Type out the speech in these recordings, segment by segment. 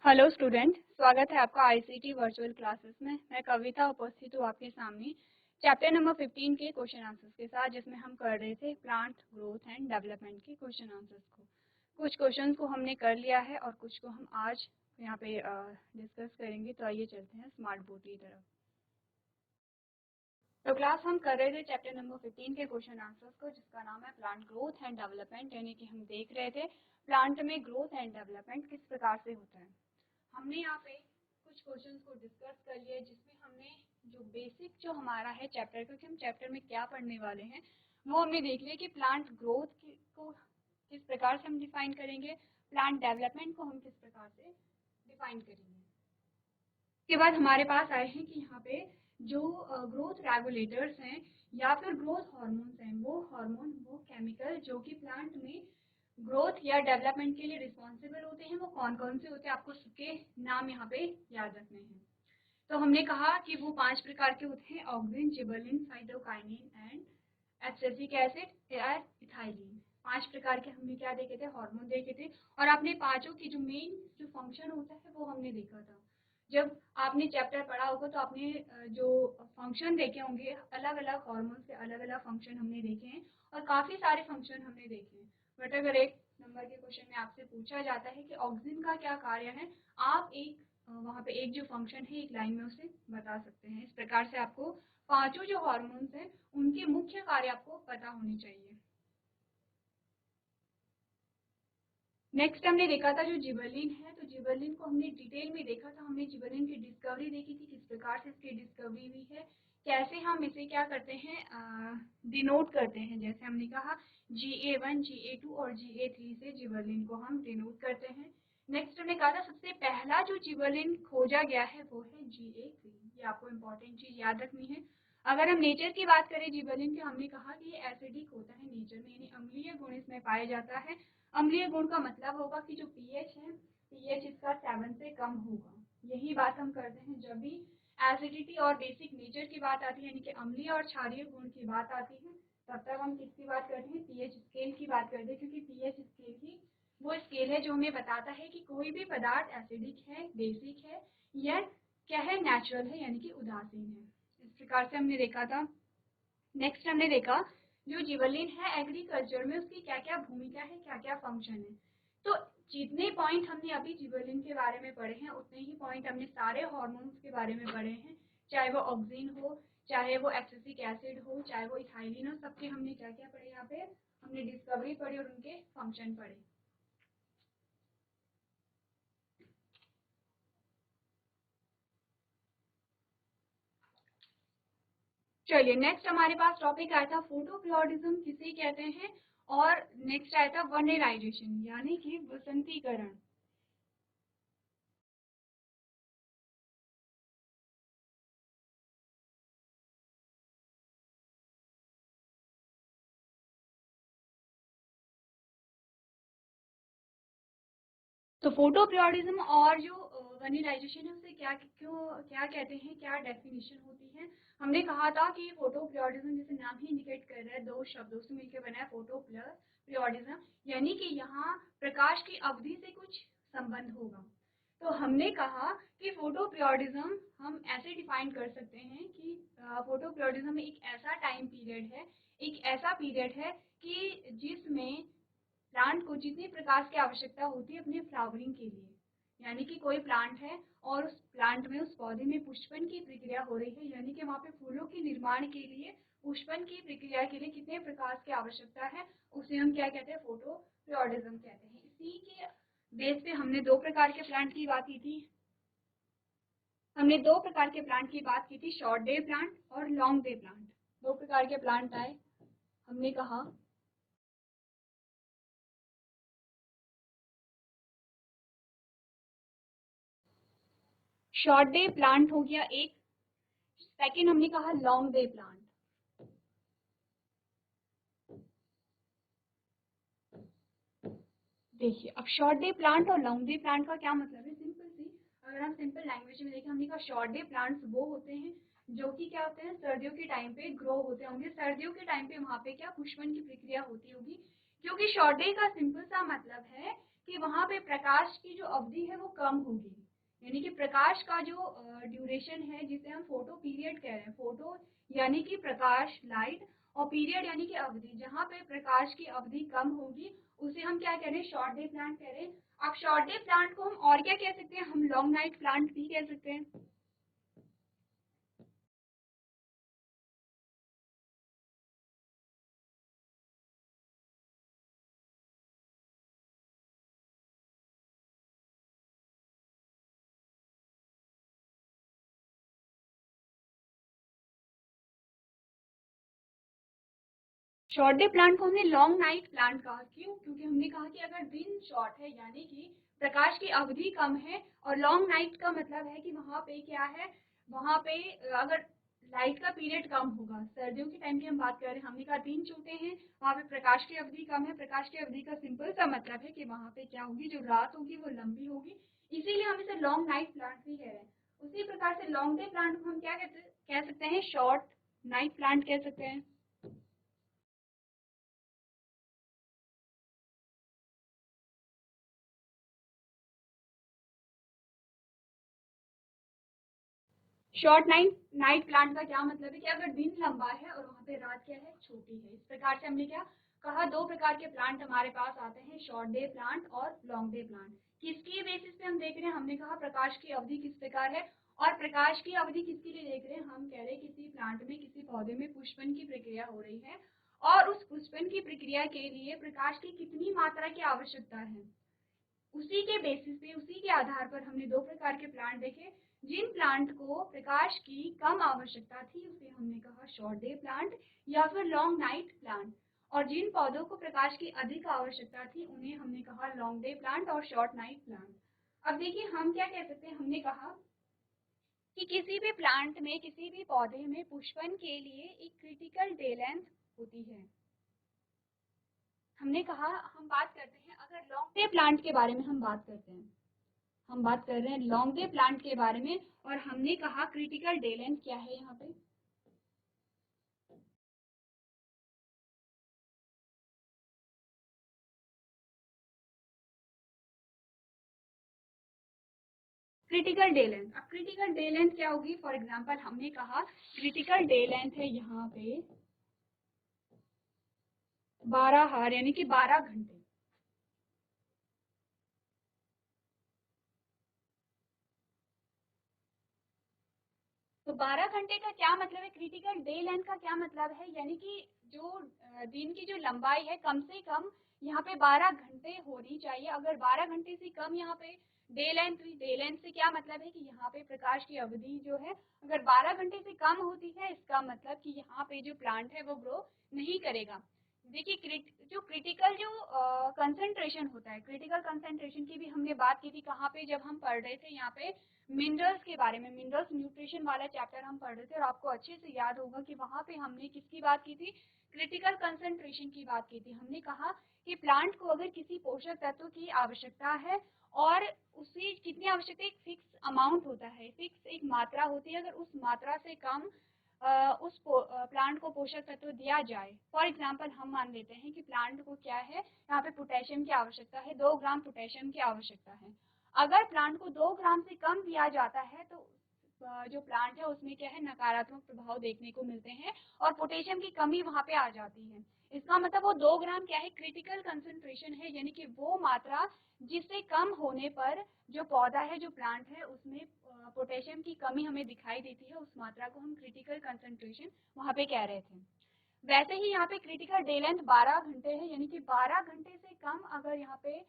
Hello student, स्वागत है आपका आईसीटी वर्चुअल क्लासेस में। मैं कविता उपस्थित हूँ आपके सामने चैप्टर नंबर 15 के क्वेश्चन आंसर्स के साथ, जिसमें हम कर रहे थे प्लांट ग्रोथ एंड डेवलपमेंट के क्वेश्चन आंसर्स को। कुछ क्वेश्चंस को हमने कर लिया है और कुछ को हम आज यहाँ पे डिस्कस करेंगे। तो आइए चलते हैं स्मार्ट बोर्ड की तरफ। तो क्लास हम कर रहे थे चैप्टर नंबर 15 के क्वेश्चन आंसर्स को, जिसका नाम है प्लांट ग्रोथ एंड डेवलपमेंट। यानी कि हम देख रहे थे प्लांट में ग्रोथ एंड डेवलपमेंट किस प्रकार से होता है। हमने यहाँ पे कुछ क्वेश्चंस को डिस्कस कर लिया, जिसमें हमने जो बेसिक जो हमारा है चैप्टर, क्योंकि हम चैप्टर में क्या पढ़ने वाले हैं वो हमने देख लिया कि प्लांट ग्रोथ को किस प्रकार से हम डिफाइन करेंगे, प्लांट डेवलपमेंट को हम किस प्रकार से डिफाइन करेंगे। उसके बाद हमारे पास आए हैं कि यहाँ पे जो ग्रोथ रेगुलेटर्स हैं या फिर ग्रोथ हार्मोन्स हैं, वो केमिकल जो कि प्लांट में ग्रोथ या डेवलपमेंट के लिए रिस्पॉन्सिबल होते हैं, वो कौन कौन से होते हैं, आपको सबके नाम यहाँ पे याद रखने हैं। तो हमने कहा कि वो 5 प्रकार के होते हैं: auxin, gibberellin, cytokinin and abscisic acid या इथाइलिन। 5 प्रकार के हमने क्या देखे थे, हार्मोन देखे थे। और आपने पांचों की जो मेन जो फंक्शन होता है वो हमने देखा था। जब आपने चैप्टर पढ़ा होगा तो आपने जो फंक्शन देखे होंगे, अलग अलग हार्मोन के अलग अलग फंक्शन हमने देखे हैं और काफ़ी सारे फंक्शन हमने देखे हैं। बट अगर एक नंबर के क्वेश्चन में आपसे पूछा जाता है कि ऑक्सिन का क्या कार्य है, आप वहाँ पे एक जो फंक्शन है एक लाइन में उसे बता सकते हैं। इस प्रकार से आपको पांचों जो हार्मोन्स हैं उनके मुख्य कार्य आपको पता होने चाहिए। नेक्स्ट हमने देखा था जो जिबरलिन है, तो जिबरलिन को हमने डिटेल में देखा था। हमने जिबरलिन की डिस्कवरी देखी थी, किस प्रकार से इसकी डिस्कवरी हुई है, कैसे हम इसे क्या करते हैं, डिनोट करते हैं। जैसे हमने कहा GA1, GA2 और GA3 से जिबरलिन को हम डिनोट करते हैं। नेक्स्ट हमने कहा था सबसे पहला जो जिबरलिन खोजा गया है वो है GA3। ये आपको इम्पोर्टेंट चीज याद रखनी है। अगर हम नेचर की बात करें जिबरलिन की, हमने कहा कि ये एसिडिक होता है नेचर में, यानी अम्लीय गुण इसमें पाया जाता है। अम्लीय गुण का मतलब होगा कि जो पीएच है, पीएच इसका 7 से कम होगा। यही बात हम करते हैं जब भी एसिडिटी और बेसिक नेचर की बात आती है, यानी कि अम्लीय और क्षारीय गुण की बात आती है, तब तक हम किसकी बात करते हैं, पीएच स्केल की बात करते हैं। क्योंकि पीएच स्केल ही वो स्केल है जो हमें बताता है कि कोई भी पदार्थ एसिडिक है, बेसिक है या क्या है, नेचुरल है, यानी कि उदासीन है। इस प्रकार से हमने देखा था। नेक्स्ट हमने देखा जो जिबरलिन है एग्रीकल्चर में उसकी क्या क्या भूमिका है, क्या क्या फंक्शन है। तो जितने पॉइंट हमने अभी जिबरलिन के बारे में पढ़े हैं, उतने ही पॉइंट हमने सारे हार्मोन्स के बारे में पढ़े हैं। चाहे वो ऑक्सिन हो, चाहे वो एब्सिसिक एसिड हो, चाहे वो इथाइलिन हो, सबके हमने क्या क्या पढ़े, यहाँ पे हमने डिस्कवरी पढ़ी और उनके फंक्शन पढ़े। चलिए नेक्स्ट हमारे पास टॉपिक आया था फोटोपिरियोडिज्म किसे कहते हैं, और नेक्स्ट आया था वर्नेलाइजेशन यानी कि वसंतीकरण। तो फोटोपिरियोडिज्म और जो वर्नेलाइजेशन है उसे क्या कहते हैं, क्या डेफिनेशन होती है। हमने कहा था कि फोटोपिरियोडिज्म जैसे नाम ही इंडिकेट कर रहा है, दो शब्दों से मिलकर बना है फोटो प्लस पिरियोडिज्म, यानी कि यहाँ प्रकाश की अवधि से कुछ संबंध होगा। तो हमने कहा कि फोटोपिरियोडिज्म हम ऐसे डिफाइन कर सकते हैं कि फोटोपिरियोडिज्म एक ऐसा टाइम पीरियड है, एक ऐसा पीरियड है कि जिसमें प्लांट को जितनी प्रकाश की आवश्यकता होती है अपने फ्लावरिंग के लिए, यानी कि कोई प्लांट है और उस प्लांट में, उस पौधे में पुष्पन की प्रक्रिया हो रही है, यानी कि वहाँ पे फूलों के निर्माण के लिए, पुष्पन की प्रक्रिया के लिए कितने प्रकाश की आवश्यकता है, उसे हम क्या कहते हैं, फोटोपिरियोडिज्म कहते हैं। इसी के बेस पे हमने दो प्रकार के प्लांट की बात की थी। हमने दो प्रकार के प्लांट की बात की थी, शॉर्ट डे प्लांट और लॉन्ग डे प्लांट। दो प्रकार के प्लांट आए। हमने कहा शॉर्ट डे प्लांट हो गया एक, सेकेंड हमने कहा लॉन्ग डे प्लांट। देखिए अब शॉर्ट डे प्लांट और लॉन्ग डे प्लांट का क्या मतलब है, सिंपल सी, अगर हम सिंपल लैंग्वेज में देखें, हमने कहा शॉर्ट डे प्लांट्स वो होते हैं जो कि क्या होते हैं, सर्दियों के टाइम पे ग्रो होते होंगे। सर्दियों के टाइम पे वहाँ पे क्या पुष्पन की प्रक्रिया होती होगी, क्योंकि शॉर्ट डे का सिंपल सा मतलब है कि वहाँ पे प्रकाश की जो अवधि है वो कम होगी, यानी कि प्रकाश का जो ड्यूरेशन है जिसे हम फोटो पीरियड कह रहे हैं, फोटो यानी कि प्रकाश लाइट और पीरियड यानी कि अवधि, जहाँ पे प्रकाश की अवधि कम होगी उसे हम क्या कह रहे हैं, शॉर्ट डे प्लांट कह रहे हैं। अब शॉर्ट डे प्लांट को हम और क्या कह सकते हैं, हम लॉन्ग नाइट प्लांट भी कह सकते हैं। शॉर्ट डे प्लांट को हमने लॉन्ग नाइट प्लांट कहा, क्यों? क्योंकि हमने कहा कि अगर दिन शॉर्ट है यानी कि प्रकाश की अवधि कम है, और लॉन्ग नाइट का मतलब है कि वहाँ पे क्या है, वहाँ पे अगर लाइट का पीरियड कम होगा, सर्दियों के टाइम की हम बात कर रहे हैं, हमने कहा दिन छोटे हैं, वहाँ पे प्रकाश की अवधि कम है, प्रकाश की अवधि का सिंपल सा मतलब है कि वहाँ पे क्या होगी, जो रात होगी वो लंबी होगी, इसीलिए हम इसे लॉन्ग नाइट प्लांट भी कह रहे हैं। उसी प्रकार से लॉन्ग डे प्लांट को हम क्या कह सकते हैं, शॉर्ट नाइट प्लांट कह सकते हैं। शॉर्ट नाइट नाइट प्लांट का क्या मतलब है कि अगर दिन लंबा है और वहाँ पे रात क्या है, छोटी है। इस प्रकार से हमने क्या कहा, दो प्रकार के प्लांट हमारे पास आते हैं, शॉर्ट डे प्लांट और लॉन्ग डे प्लांट। किसकी बेसिस पे हम देख रहे हैं, हमने कहा प्रकाश की अवधि किस प्रकार है, और प्रकाश की अवधि किसके लिए देख रहे हैं, हम कह रहे हैं किसी प्लांट में, किसी पौधे में पुष्पन की प्रक्रिया हो रही है, और उस पुष्पन की प्रक्रिया के लिए प्रकाश की कितनी मात्रा की आवश्यकता है, उसी के बेसिस पे, उसी के आधार पर हमने दो प्रकार के प्लांट देखे। जिन प्लांट को प्रकाश की कम आवश्यकता थी उसे हमने कहा शॉर्ट डे प्लांट या फिर लॉन्ग नाइट प्लांट, और जिन पौधों को प्रकाश की अधिक आवश्यकता थी उन्हें हमने कहा लॉन्ग डे प्लांट और शॉर्ट नाइट प्लांट। अब देखिए हम क्या कह सकते हैं, हमने कहा कि किसी भी प्लांट में, किसी भी पौधे में पुष्पन के लिए एक क्रिटिकल डे लेंथ होती है। हमने कहा, हम बात करते हैं अगर लॉन्ग डे प्लांट के बारे में हम बात करते हैं, हम बात कर रहे हैं लॉन्ग डे प्लांट के बारे में, और हमने कहा क्रिटिकल डे लेंथ क्या है यहाँ पे, क्रिटिकल डे लेंथ। अब क्रिटिकल डे लेंथ क्या होगी, फॉर एग्जांपल हमने कहा क्रिटिकल डे लेंथ है यहाँ पे 12 आवर यानी कि 12 घंटे। तो 12 घंटे का क्या मतलब है, क्रिटिकल डे लेंथ का क्या मतलब है, यानी कि जो दिन की जो लंबाई है कम से कम यहाँ पे 12 घंटे होनी चाहिए। अगर 12 घंटे से कम यहाँ पे डे लेंथ हुई, डे लेंथ से क्या मतलब है कि यहाँ पे प्रकाश की अवधि जो है अगर 12 घंटे से कम होती है, इसका मतलब कि यहाँ पे जो प्लांट है वो ग्रो नहीं करेगा। देखिए जो क्रिटिकल जो कंसंट्रेशन होता है, क्रिटिकल कंसंट्रेशन की भी हमने बात की थी, कहाँ पे, जब हम पढ़ रहे थे यहाँ पे मिनरल्स के बारे में, मिनरल्स न्यूट्रिशन वाला चैप्टर हम पढ़ रहे थे, और आपको अच्छे से याद होगा कि वहाँ पे हमने किसकी बात की थी, क्रिटिकल कंसंट्रेशन की बात की थी। हमने कहा कि प्लांट को अगर किसी पोषक तत्व की आवश्यकता है और उसी कितनी आवश्यकता, एक फिक्स अमाउंट होता है, फिक्स एक मात्रा होती है, अगर उस मात्रा से कम उस प्लांट को पोषक तत्व दिया जाए, फॉर एग्जाम्पल हम मान लेते हैं कि प्लांट को क्या है, यहाँ पे पोटेशियम की आवश्यकता है, 2 ग्राम पोटेशियम की आवश्यकता है। अगर प्लांट को 2 ग्राम से कम दिया जाता है तो जो प्लांट है उसमें क्या है, नकारात्मक प्रभाव देखने को मिलते हैं और पोटेशियम की कमी वहाँ पे आ जाती है। इसका मतलब वो 2 ग्राम क्या है, क्रिटिकल कंसंट्रेशन है, यानी कि वो मात्रा जिससे कम होने पर जो पौधा है, जो प्लांट है, उसमें पोटेशियम की कमी हमें दिखाई देती है, उस मात्रा को हम क्रिटिकल कंसंट्रेशन वहाँ पे कह रहे थे। वैसे ही यहाँ पे क्रिटिकल डे लेंथ 12 घंटे है, यानी कि 12 घंटे से कम अगर यहाँ पे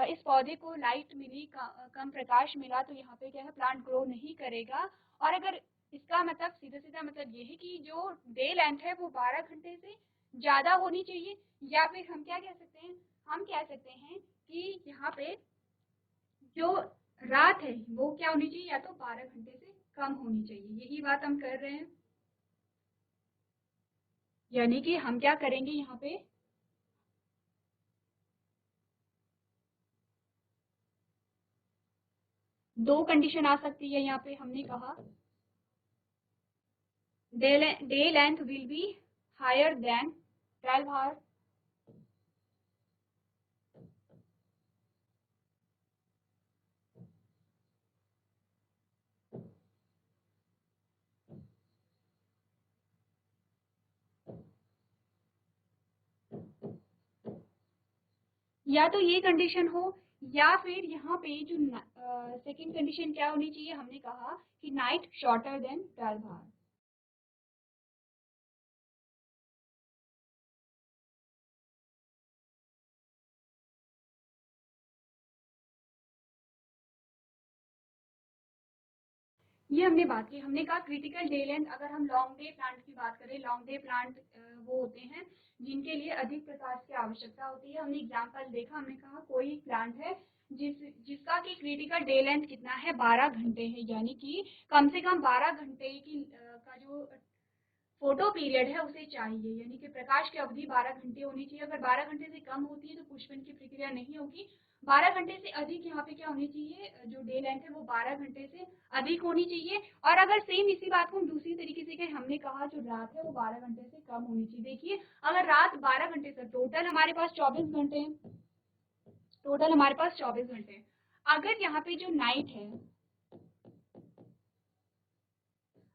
इस पौधे को लाइट मिली, कम प्रकाश मिला, तो यहाँ पे क्या है, प्लांट ग्रो नहीं करेगा। और अगर इसका मतलब सीधा सीधा मतलब ये है कि जो डे लेंथ है वो 12 घंटे से ज़्यादा होनी चाहिए, या फिर हम क्या कह सकते हैं, हम कह सकते हैं कि यहाँ पे जो रात है वो क्या होनी चाहिए, या तो 12 घंटे से कम होनी चाहिए, यही बात हम कर रहे हैं। यानी कि हम क्या करेंगे यहाँ पे, दो कंडीशन आ सकती है यहाँ पे, हमने कहा day length will be higher than 12 hour, या तो ये कंडीशन हो या फिर यहाँ पे जो सेकंड कंडीशन क्या होनी चाहिए, हमने कहा कि नाइट शॉर्टर देन 12 आवर। ये हमने बात की, हमने कहा क्रिटिकल डे लेंथ। अगर हम लॉन्ग डे प्लांट की बात करें, लॉन्ग डे प्लांट वो होते हैं जिनके लिए अधिक प्रकाश की आवश्यकता होती है। हमने एग्जांपल देखा, हमने कहा कोई प्लांट है जिसका कि क्रिटिकल डे लेंथ कितना है, 12 घंटे है, यानी कि कम से कम 12 घंटे की का जो फोटो पीरियड है उसे चाहिए, यानी कि प्रकाश की अवधि 12 घंटे होनी चाहिए। अगर 12 घंटे से कम होती है तो पुष्पन की प्रक्रिया नहीं होगी। 12 घंटे से अधिक यहाँ पे क्या होनी चाहिए, जो डे लेंथ है वो 12 घंटे से अधिक होनी चाहिए। और अगर सेम इसी बात को हम दूसरी तरीके से कहें, हमने कहा जो रात है वो 12 घंटे से कम होनी चाहिए। देखिए, अगर रात 12 घंटे से, टोटल हमारे पास 24 घंटे हैं, टोटल हमारे पास 24 घंटे हैं। अगर यहाँ पे जो नाइट है,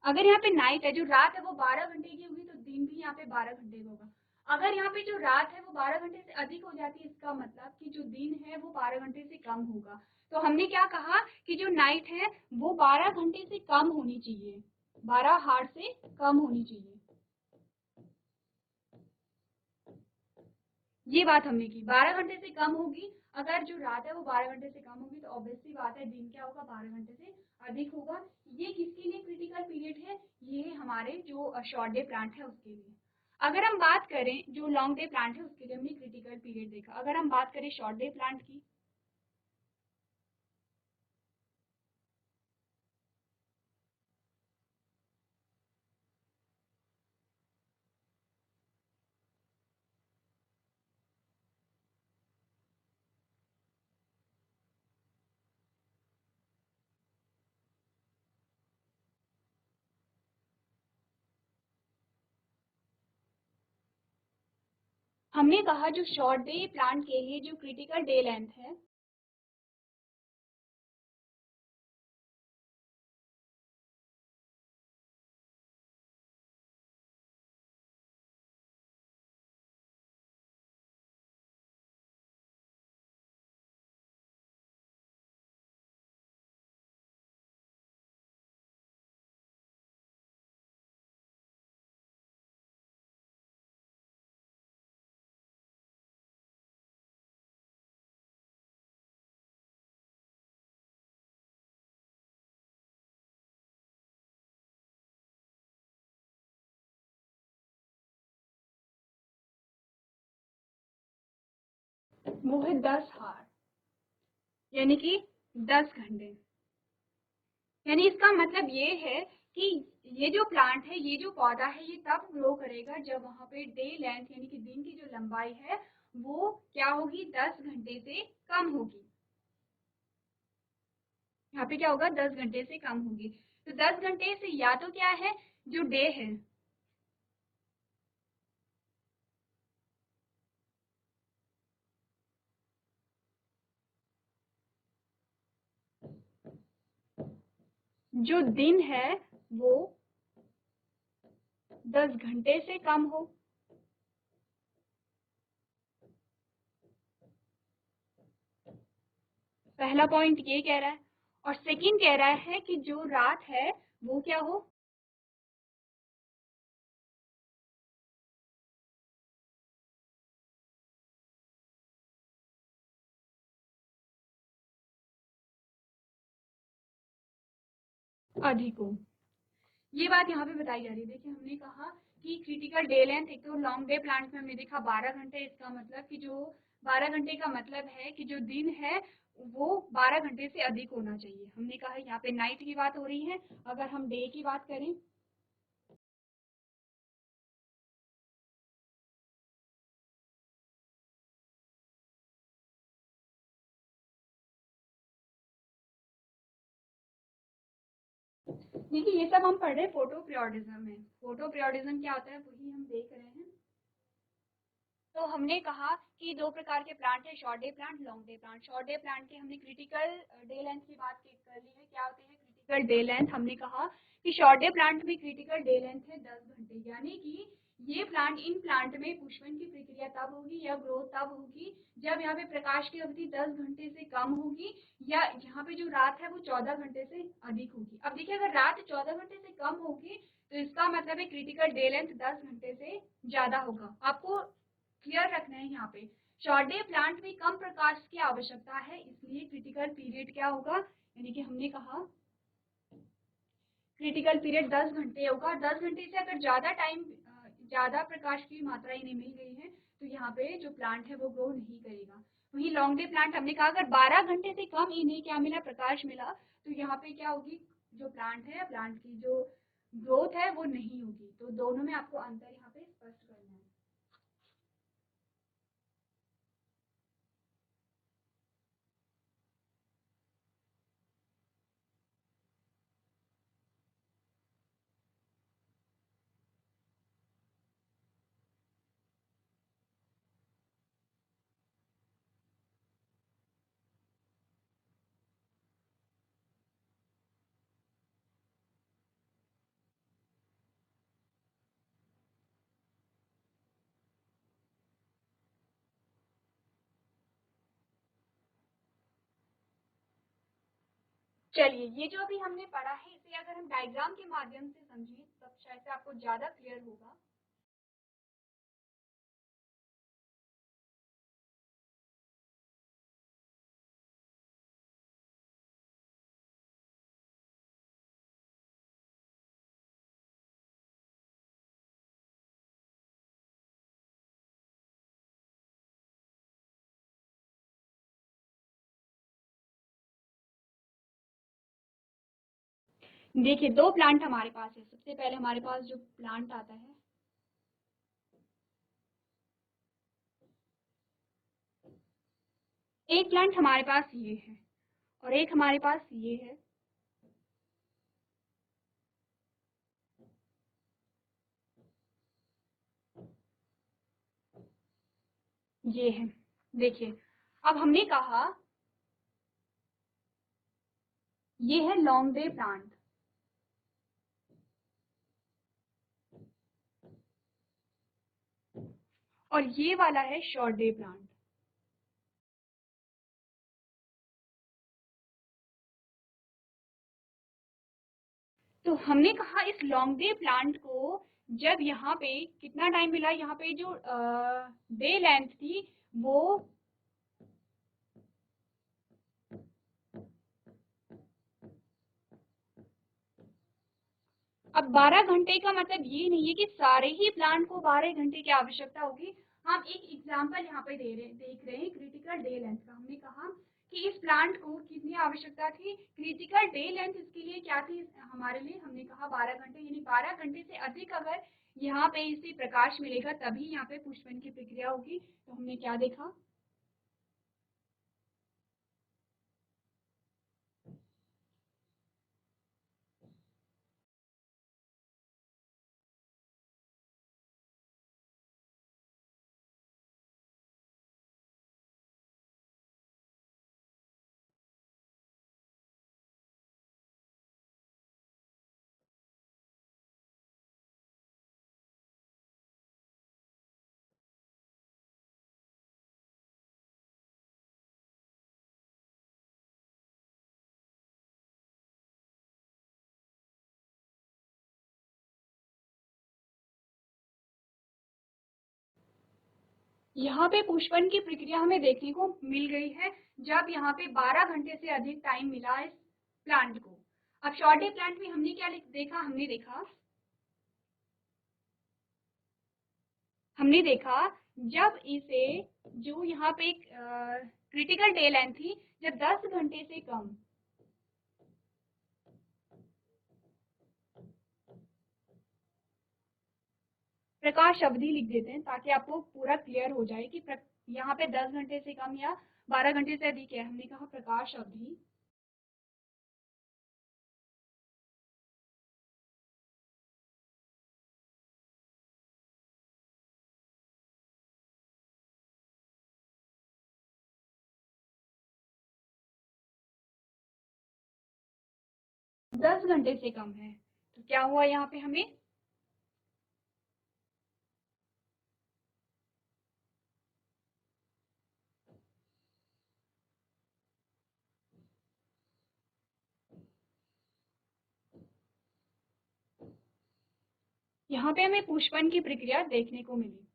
अगर यहाँ पे नाइट है, जो रात है वो 12 घंटे की होगी तो दिन भी यहाँ पे 12 घंटे का होगा। अगर यहाँ पे जो रात है वो 12 घंटे से अधिक हो जाती है, इसका मतलब कि जो दिन है वो 12 घंटे से कम होगा। तो हमने क्या कहा कि जो नाइट है वो 12 घंटे से कम होनी चाहिए, 12 हार्स से कम होनी चाहिए। ये बात हमने की, 12 घंटे से कम होगी। अगर जो रात है वो 12 घंटे से कम होगी तो ऑब्वियसली बात है दिन क्या होगा, 12 घंटे से अधिक होगा। ये किसके लिए क्रिटिकल पीरियड है, ये हमारे जो शॉर्ट डे प्लांट है उसके लिए। अगर हम बात करें जो लॉन्ग डे प्लांट है उसके लिए हमने क्रिटिकल पीरियड देखा। अगर हम बात करें शॉर्ट डे प्लांट की, हमने कहा जो शॉर्ट डे प्लांट के लिए जो क्रिटिकल डे लेंथ है, वो है 10 हार, यानी कि 10 घंटे। यानी इसका मतलब ये है कि ये जो प्लांट है, ये जो पौधा है, ये तब ग्रो करेगा जब वहां पे डे लेंथ यानी कि दिन की जो लंबाई है वो क्या होगी, 10 घंटे से कम होगी। यहाँ पे क्या होगा, 10 घंटे से कम होगी। तो 10 घंटे से या तो क्या है, जो डे है, जो दिन है वो 10 घंटे से कम हो। पहला पॉइंट ये कह रहा है। और सेकंड कह रहा है कि जो रात है वो क्या हो, अधिक हो। ये बात यहाँ पे बताई जा रही है। देखिए, हमने कहा कि क्रिटिकल डे लेंथ, एक तो लॉन्ग डे प्लांट में हमने देखा 12 घंटे, इसका मतलब कि जो 12 घंटे का मतलब है कि जो दिन है वो 12 घंटे से अधिक होना चाहिए। हमने कहा यहाँ पे नाइट की बात हो रही है। अगर हम डे की बात करें, देखिए ये सब हम पढ़ रहे हैं फोटो पीरियोडिज्म में। फोटो पीरियोडिज्म क्या होता है वही हम देख रहे हैं। तो हमने कहा कि दो प्रकार के प्लांट है, short day plant, long day plant. Short day plant के हमने क्रिटिकल डे लेंथ की बात कर ली है। क्या होते हैं क्रिटिकल डे लेंथ, हमने कहा कि शॉर्ट डे प्लांट में क्रिटिकल डे लेंथ है 10 घंटे, यानी कि ये प्लांट इन प्लांट में पुष्पन की प्रक्रिया तब होगी या ग्रोथ तब होगी जब यहाँ पे प्रकाश की अवधि 10 घंटे से कम होगी या यहाँ पे जो रात है वो 14 घंटे से अधिक होगी। अब देखिए अगर रात 14 घंटे से कम होगी तो इसका मतलब है क्रिटिकल डे लेंथ 10 घंटे से ज्यादा होगा। आपको क्लियर रखना है यहाँ पे शॉर्ट डे प्लांट में कम प्रकाश की आवश्यकता है, इसलिए क्रिटिकल पीरियड क्या होगा, यानी कि हमने कहा क्रिटिकल पीरियड 10 घंटे होगा। 10 घंटे से अगर ज़्यादा प्रकाश की मात्रा इन्हें मिल गई है तो यहाँ पे जो प्लांट है वो ग्रो नहीं करेगा। वहीं लॉन्ग डे प्लांट हमने कहा अगर 12 घंटे से कम इन्हें क्या मिला, प्रकाश मिला, तो यहाँ पे क्या होगी, जो प्लांट है प्लांट की जो ग्रोथ है वो नहीं होगी। तो दोनों में आपको अंतर यहाँ पे स्पष्ट करना है। चलिए ये जो अभी हमने पढ़ा है इसे अगर हम डायग्राम के माध्यम से समझें तब शायद से आपको ज़्यादा क्लियर होगा। देखिए दो प्लांट हमारे पास है। सबसे पहले हमारे पास जो प्लांट आता है, एक प्लांट हमारे पास ये है और एक हमारे पास ये है। ये है, देखिए अब हमने कहा ये है लॉन्ग डे प्लांट और ये वाला है शॉर्ट डे प्लांट। तो हमने कहा इस लॉन्ग डे प्लांट को जब यहाँ पे कितना टाइम मिला, यहाँ पे जो डे लेंथ थी वो अब 12 घंटे का मतलब ये नहीं है कि सारे ही प्लांट को 12 घंटे की आवश्यकता होगी। हम एक एग्जांपल यहाँ पे देख रहे हैं क्रिटिकल डे लेंथ का। हमने कहा कि इस प्लांट को कितनी आवश्यकता थी, क्रिटिकल डे लेंथ इसके लिए क्या थी हमारे लिए, हमने कहा 12 घंटे, यानी 12 घंटे से अधिक अगर यहाँ पे इसे प्रकाश मिलेगा तभी यहाँ पे पुष्पन की प्रक्रिया होगी। तो हमने क्या देखा, यहाँ पे पुष्पन की प्रक्रिया हमें देखने को मिल गई है जब यहाँ पे 12 घंटे से अधिक टाइम मिला इस प्लांट को। अब शॉर्ट डे प्लांट में हमने क्या देखा, हमने देखा जब इसे जो यहाँ पे क्रिटिकल डे लेंथ थी जब 10 घंटे से कम, प्रकाश अवधि लिख देते हैं ताकि आपको पूरा क्लियर हो जाए कि यहाँ पे 10 घंटे से कम या 12 घंटे से अधिक है। हमने कहा प्रकाश अवधि 10 घंटे से कम है। तो क्या हुआ यहाँ पे हमें, यहाँ पे हमें पुष्पन की प्रक्रिया देखने को मिली।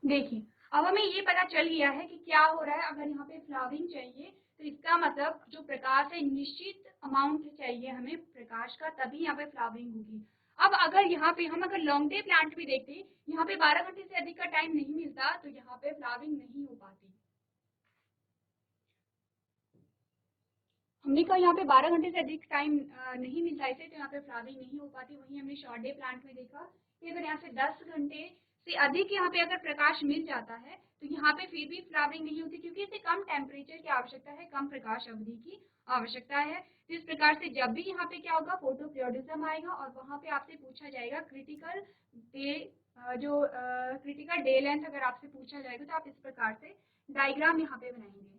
देखिए, अब हमें ये पता चल गया है कि क्या हो रहा है। अगर यहाँ पे फ्लावरिंग चाहिए तो इसका मतलब जो प्रकाश है, निश्चित अमाउंट चाहिए हमें प्रकाश का, तभी यहाँ पे फ्लावरिंग होगी। अब अगर यहाँ पे हम अगर लॉन्ग डे प्लांट भी देखते, यहाँ पे 12 घंटे से अधिक का टाइम नहीं मिलता तो यहाँ पे फ्लावरिंग नहीं हो पाती। हमने कहा यहाँ पे 12 घंटे से अधिक टाइम नहीं मिलता इसे, तो यहाँ पे फ्लावरिंग नहीं हो पाती। वहीं हमने शॉर्ट डे प्लांट में देखा कि अगर यहाँ से 10 घंटे से अधिक यहाँ पे अगर प्रकाश मिल जाता है तो यहाँ पे फिर भी फ्लावरिंग नहीं होती, क्योंकि इसे कम टेम्परेचर की आवश्यकता है, कम प्रकाश अवधि की आवश्यकता है। तो इस प्रकार से जब भी यहाँ पे क्या होगा, फोटो पीरियोडिज्म आएगा और वहाँ पे आपसे पूछा जाएगा क्रिटिकल डे, जो क्रिटिकल डे लेंथ अगर आपसे पूछा जाएगा तो आप इस प्रकार से डायग्राम यहाँ पे बनाएंगे।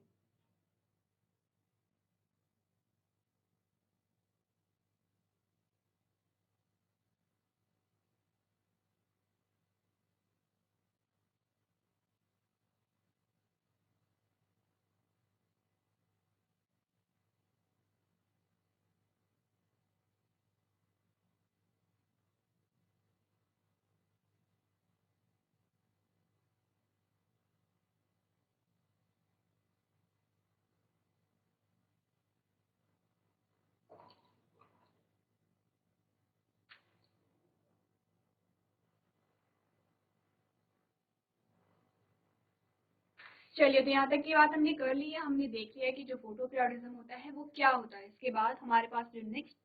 चलिए, तो यहाँ तक की बात हमने कर ली है। हमने देख लिया है कि जो फोटो पीरियोडिज्म होता है वो क्या होता है। इसके बाद हमारे पास जो नेक्स्ट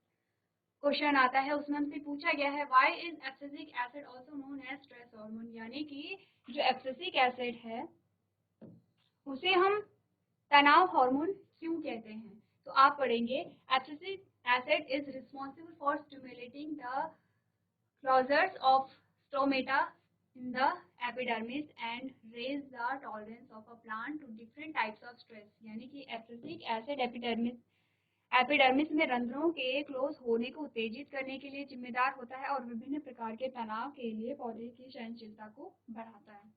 क्वेश्चन आता है उसमें हमसे पूछा गया है why is abscisic acid also known as stress hormone, यानी कि जो एब्सिसिक एसिड है उसे हम तनाव हार्मोन क्यों कहते हैं। तो आप पढ़ेंगे, abscisic acid is responsible for stimulating the closures of stomata in the epidermis and raise the tolerance of a plant to different types of stress, यानी कि एब्सिसिक एसिड एपिडर्मिस में रंध्रों के क्लोज होने को उत्तेजित करने के लिए जिम्मेदार होता है और विभिन्न प्रकार के तनाव के लिए पौधे की सहनशीलता को बढ़ाता है।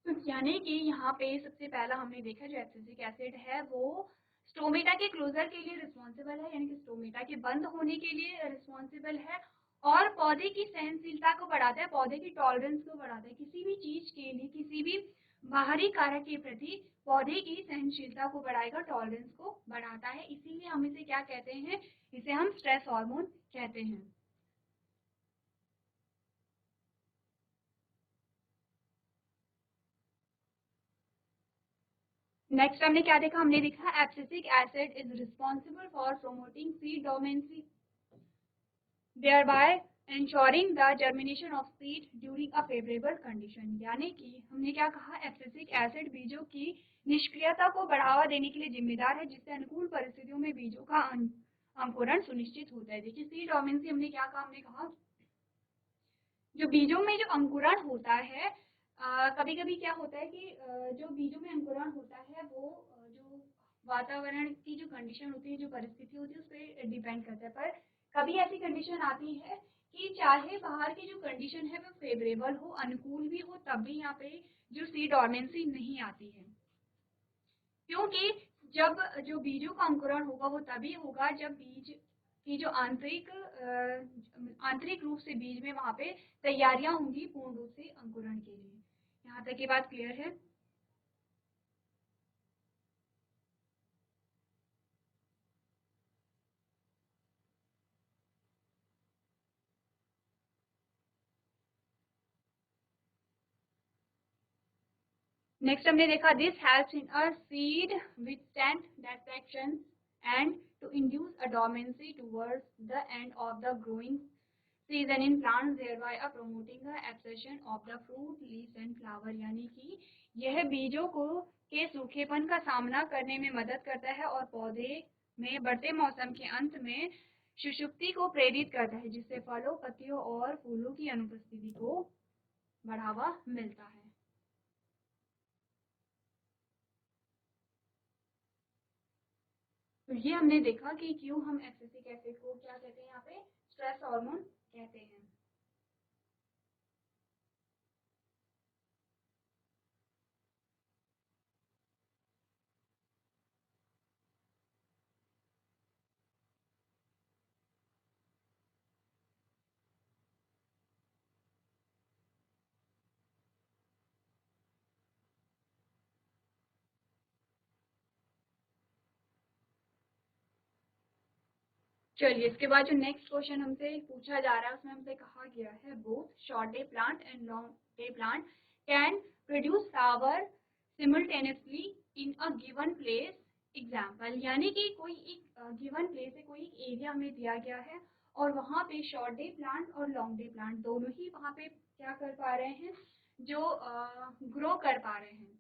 तो यानी कि यहाँ पे सबसे पहला हमने देखा जो एब्सिसिक एसिड है वो स्टोमेटा के क्लोजर के लिए रिस्पॉन्सिबल है, यानी कि स्टोमेटा के बंद होने के लिए रिस्पॉन्सिबल है और पौधे की सहनशीलता को बढ़ाता है, पौधे की टॉलरेंस को बढ़ाता है। किसी भी चीज के लिए, किसी भी बाहरी कारक के प्रति पौधे की सहनशीलता को बढ़ाएगा, टॉलरेंस को बढ़ाता है। इसीलिए हम इसे क्या कहते हैं, इसे हम स्ट्रेस हार्मोन कहते हैं। नेक्स्ट हमने क्या देखा, हमने देखा abscisic acid is responsible for promoting seed dormancy thereby ensuring the germination of seed during a favorable condition, यानी कि हमने क्या कहा, एब्सिसिक एसिड बीजों की निष्क्रियता को बढ़ावा देने के लिए जिम्मेदार है, जिससे अनुकूल परिस्थितियों में बीजों का अंकुरण सुनिश्चित होता है। देखिए, सीड डोमेंसी हमने क्या कहा, हमने कहा जो बीजों में जो अंकुरण होता है, कभी कभी क्या होता है कि जो बीजों में अंकुरण होता है वो जो वातावरण की जो कंडीशन होती है, जो परिस्थिति होती है उस पर डिपेंड करता है। पर कभी ऐसी कंडीशन आती है कि चाहे बाहर की जो कंडीशन है वो फेवरेबल हो, अनुकूल भी हो, तब भी यहाँ पे जो सीड डोर्मेंसी नहीं आती है, क्योंकि जब जो बीजों का अंकुरण होगा वो तभी होगा जब बीज की जो आंतरिक रूप से बीज में वहां पे तैयारियां होंगी पूर्ण रूप से अंकुरण के लिए। यहाँ तक की बात क्लियर है। नेक्स्ट हमने देखा this helps in a seed withstand desiccation and to induce a dormancy towards the end of the growing season in plants thereby promoting the absorption of the fruit, leaves and flower। यानी कि यह बीजों को के सूखेपन का सामना करने में मदद करता है और पौधे में बढ़ते मौसम के अंत में सुषुप्ति को प्रेरित करता है, जिससे फलों, पत्तियों और फूलों की अनुपस्थिति को बढ़ावा मिलता है। तो ये हमने देखा कि क्यों हम एक्सेसिक एसिड को क्या कहते हैं, यहाँ पे स्ट्रेस हार्मोन कहते हैं। चलिए इसके बाद जो नेक्स्ट क्वेश्चन हमसे पूछा जा रहा है उसमें हमसे कहा गया है both short day plant and long day plant can produce flower simultaneously in a given place. Example, यानी कि कोई एक गिवन प्लेस है, कोई एक एरिया हमें दिया गया है और वहाँ पे शॉर्ट डे प्लांट और लॉन्ग डे प्लांट दोनों ही वहाँ पे क्या कर पा रहे हैं, जो ग्रो कर पा रहे हैं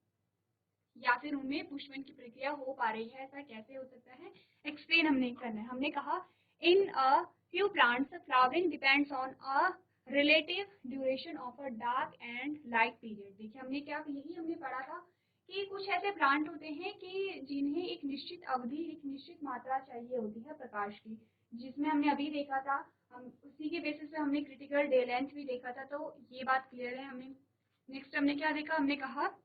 या फिर उनमें पुष्पन की प्रक्रिया हो पा रही है। ऐसा कैसे हो सकता है, एक्सप्लेन हमने करना है। हमने कहा in a few plants flowering depends on a relative duration of a dark and light period. देखिए हमने क्या, यही हमने पढ़ा था कि कुछ ऐसे प्लांट होते हैं कि जिन्हें एक निश्चित अवधि, एक निश्चित मात्रा चाहिए होती है प्रकाश की, जिसमें हमने अभी देखा था, हम उसी के बेसिस पे हमने क्रिटिकल डे लेंथ भी देखा था। तो ये बात क्लियर है। हमने नेक्स्ट हमने क्या देखा, हमने कहा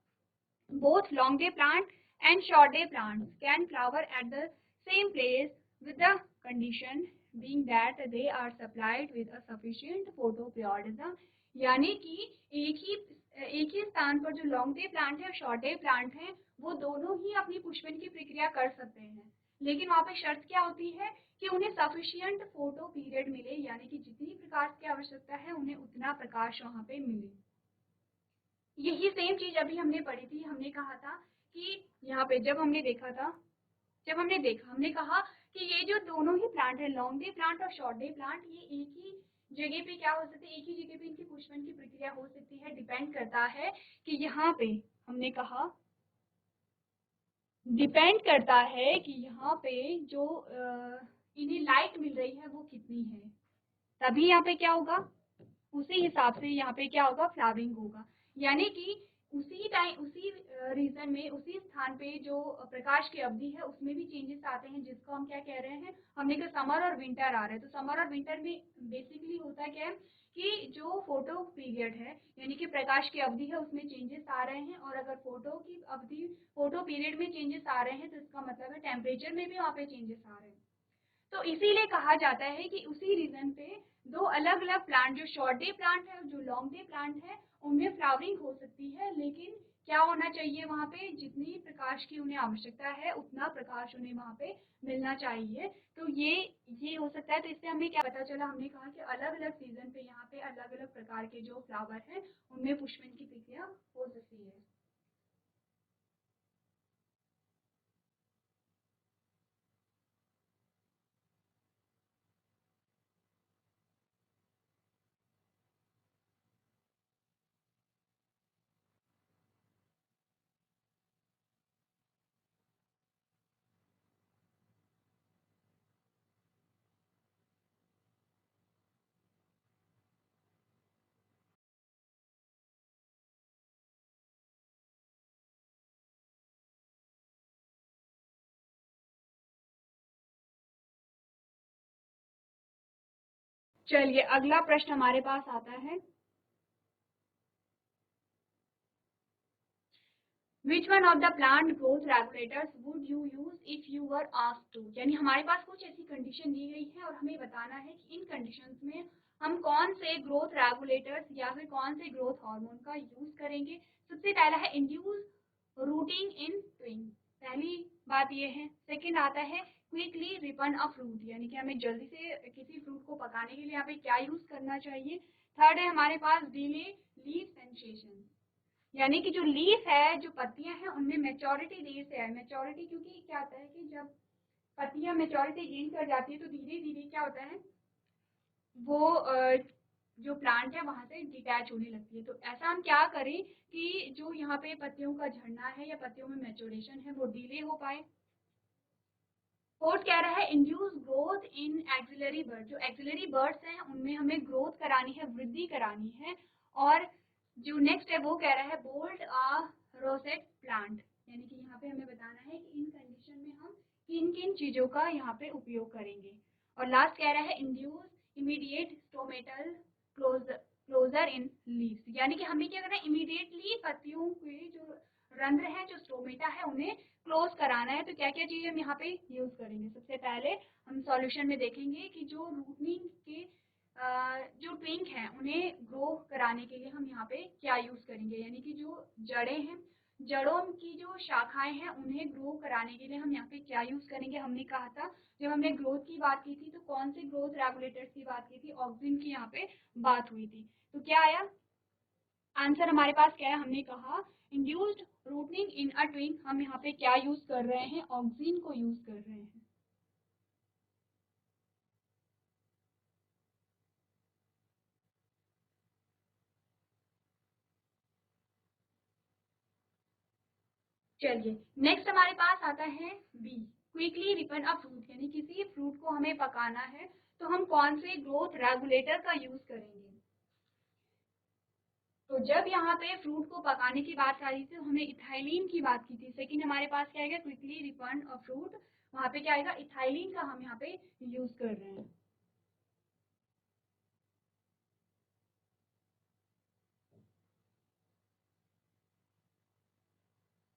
both long day plant and short day plants can flower at the same place with the condition being that they are supplied with a sufficient photoperiodism। यानी कि एक ही स्थान पर जो लॉन्ग डे प्लांट है और शॉर्ट डे प्लांट है वो दोनों ही अपनी पुष्पन की प्रक्रिया कर सकते हैं, लेकिन वहाँ पे शर्त क्या होती है कि उन्हें सफिशिएंट फोटो पीरियड मिले, यानी कि जितनी प्रकाश की आवश्यकता है उन्हें उतना प्रकाश वहाँ पे मिले। यही सेम चीज अभी हमने पढ़ी थी। हमने कहा था कि यहाँ पे जब हमने देखा हमने कहा कि ये जो दोनों ही प्लांट है, लॉन्ग डे प्लांट और शॉर्ट डे प्लांट, ये एक ही जगह पे क्या हो सकते हैं, एक ही जगह पे इनकी पुष्पन की प्रक्रिया हो सकती है। डिपेंड करता है कि यहाँ पे हमने कहा डिपेंड करता है कि यहाँ पे जो इन्हें लाइट मिल रही है वो कितनी है, तभी यहाँ पे क्या होगा, उसी हिसाब से यहाँ पे क्या होगा, फ्लावरिंग होगा। यानी कि उसी टाइम, उसी रीजन में, उसी स्थान पे जो प्रकाश की अवधि है उसमें भी चेंजेस आते हैं, जिसको हम क्या कह रहे हैं, हमने कहा समर और विंटर आ रहे हैं। तो समर और विंटर में बेसिकली होता क्या है कि जो फोटो पीरियड है यानी कि प्रकाश की अवधि है उसमें चेंजेस आ रहे हैं, और अगर फोटो की अवधि, फोटो पीरियड में चेंजेस आ रहे हैं तो इसका मतलब है टेम्परेचर में भी वहाँ पे चेंजेस आ रहे हैं। तो इसीलिए कहा जाता है कि उसी रीजन पे दो अलग अलग प्लांट, जो शॉर्ट डे प्लांट है और जो लॉन्ग डे प्लांट है, उनमें फ्लावरिंग हो सकती है, लेकिन क्या होना चाहिए, वहाँ पे जितनी प्रकाश की उन्हें आवश्यकता है उतना प्रकाश उन्हें वहाँ पे मिलना चाहिए। तो ये हो सकता है। तो इससे हमें क्या पता चला, हमने कहा कि अलग अलग सीजन पे यहाँ पे अलग अलग प्रकार के जो फ्लावर है उनमें पुष्पन की प्रक्रिया हो सकती है। चलिए अगला प्रश्न हमारे पास आता है, Which one of the plant growth regulators would you use if you were asked to? यानी हमारे पास कुछ ऐसी कंडीशन दी गई है और हमें बताना है कि इन कंडीशंस में हम कौन से ग्रोथ रेगुलेटर्स या फिर कौन से ग्रोथ हार्मोन का यूज करेंगे। सबसे पहला है इंड्यूस रूटिंग इन ट्विन, पहली बात ये है। सेकंड आता है क्विकली रिपन अ फ्रूट, यानी कि हमें जल्दी से किसी फ्रूट को पकाने के लिए यहाँ पे क्या यूज करना चाहिए। थर्ड है हमारे पास डिले लीफ सेंसेशन, यानी कि जो लीफ है, जो पत्तियां हैं, उनमें मेच्योरिटी देर से है। मेच्योरिटी क्योंकि क्या होता है कि जब पत्तियां मेच्योरिटी गेन कर जाती है तो धीरे धीरे क्या होता है, वो जो प्लांट है वहां से डिटैच होने लगती है। तो ऐसा हम क्या करें कि जो यहाँ पे पत्तियों का झड़ना है या पत्तियों में मैच्योरेशन है वो डिले हो पाए। फोर्थ कह रहा है induce growth in axillary bud. जो एक्सिलरी बर्ड्स हैं उनमें हमें ग्रोथ करानी है, वृद्धि करानी है। और जो नेक्स्ट है वो कह रहा है बोल्ड अ रोसेट प्लांट, यानी कि यहाँ पे हमें बताना है कि इन कंडीशन में हम किन किन चीजों का यहाँ पे उपयोग करेंगे। और लास्ट कह रहा है induce immediate stomatal closure in leaves, यानी कि हमें क्या करना है, इमीडिएटली पत्तियों के जो रंध्र है, जो स्टोमेटा है, उन्हें क्लोज कराना है। तो क्या क्या चीजें हम यहाँ पे यूज करेंगे। सबसे पहले हम सॉल्यूशन में देखेंगे कि जो रूटनिंग के जो ट्विंक हैं उन्हें ग्रो कराने के लिए हम यहाँ पे क्या यूज करेंगे, यानी कि जो जड़ें हैं, जड़ों की जो शाखाएं हैं उन्हें ग्रो कराने के लिए हम यहाँ पे क्या यूज करेंगे। हमने कहा था जब हमने ग्रोथ की बात की थी तो कौन से ग्रोथ रेगुलेटर्स की बात की थी, ऑक्सिन की यहाँ पे बात हुई थी। तो क्या आया आंसर हमारे पास, क्या है, हमने कहा इंड्यूस्ड रूटनिंग इन अ ट्विंक। हम यहाँ पे क्या यूज कर रहे हैं, ऑक्सिन को यूज कर रहे हैं। चलिए नेक्स्ट हमारे पास आता है B, quickly ripen a fruit, यानी किसी फ्रूट को हमें पकाना है तो हम कौन से ग्रोथ रेगुलेटर का यूज करेंगे। तो जब यहाँ पे फ्रूट को पकाने की बात आ रही थी तो हमने इथाइलिन की बात की थी। सेकंड हमारे पास क्या आएगा, क्विकली रिपन अ फ्रूट, वहां पे क्या आएगा, इथाइलिन का हम यहाँ पे यूज कर रहे हैं।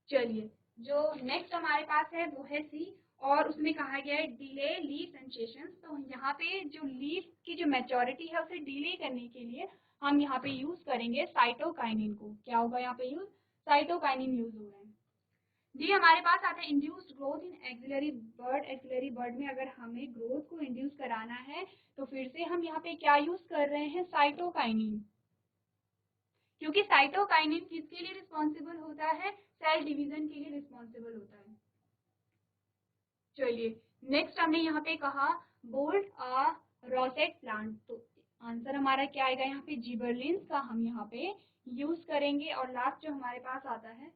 चलिए जो नेक्स्ट हमारे पास है वो है सी, और उसमें कहा गया है डिले लीफ सेंसेशंस। तो यहाँ पे जो लीफ की जो मैच्योरिटी है उसे डिले करने के लिए हम यहाँ पे यूज करेंगे साइटोकाइनिन को। क्या होगा यहाँ पे यूज, साइटोकाइनिन यूज हो रहा है। जी हमारे पास आता है induced growth in axillary bud. Axillary bud में अगर हमें ग्रोथ को इंड्यूस कराना है तो फिर से हम यहाँ पे क्या यूज कर रहे हैं, साइटोकाइनिन, क्योंकि साइटोकाइनिन किसके लिए रिस्पॉन्सिबल होता है, सेल डिवीजन के लिए रिस्पॉन्सिबल होता है। चलिए नेक्स्ट हमने यहाँ पे कहा बोल्ड अ रोसेट प्लांट, तो आंसर हमारा क्या आएगा, यहाँ पे जिबरलिन्स का हम यहाँ पे यूज करेंगे। और लास्ट जो हमारे पास आता है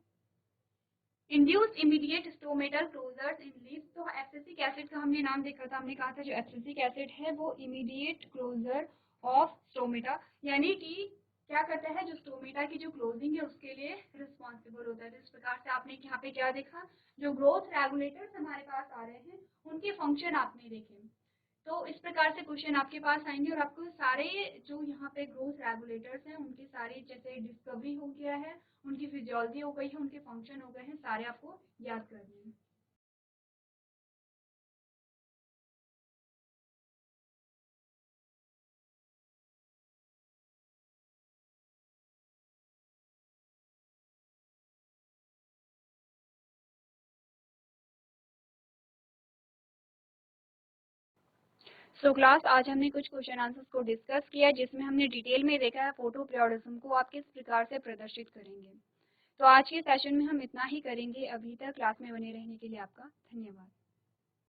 induce immediate stomatal closures in leaves. तो एब्सिसिक एसिड का हमने नाम देखा था, हमने कहा था जो एब्सिसिक एसिड है वो इमीडिएट क्लोजर ऑफ स्टोमेटा, यानी कि क्या करता है, जो स्टोमेटा की जो क्लोजिंग है उसके लिए रिस्पॉन्सिबल होता है। तो इस प्रकार से आपने यहाँ पे क्या देखा, जो ग्रोथ रेगुलेटर्स हमारे पास आ रहे हैं उनके फंक्शन आपने देखे। तो इस प्रकार से क्वेश्चन आपके पास आएंगे और आपको सारे जो यहाँ पे ग्रोथ रेगुलेटर्स हैं उनके सारे जैसे डिस्कवरी हो गया है, उनकी फिजियोलॉजी हो गई है, उनके फंक्शन हो गए हैं, सारे आपको याद करने हैं। सो क्लास आज हमने कुछ क्वेश्चन आंसर्स को डिस्कस किया जिसमें हमने डिटेल में देखा है फोटो पीरियोडिज्म को आप किस प्रकार से प्रदर्शित करेंगे। तो आज के सेशन में हम इतना ही करेंगे। अभी तक क्लास में बने रहने के लिए आपका धन्यवाद।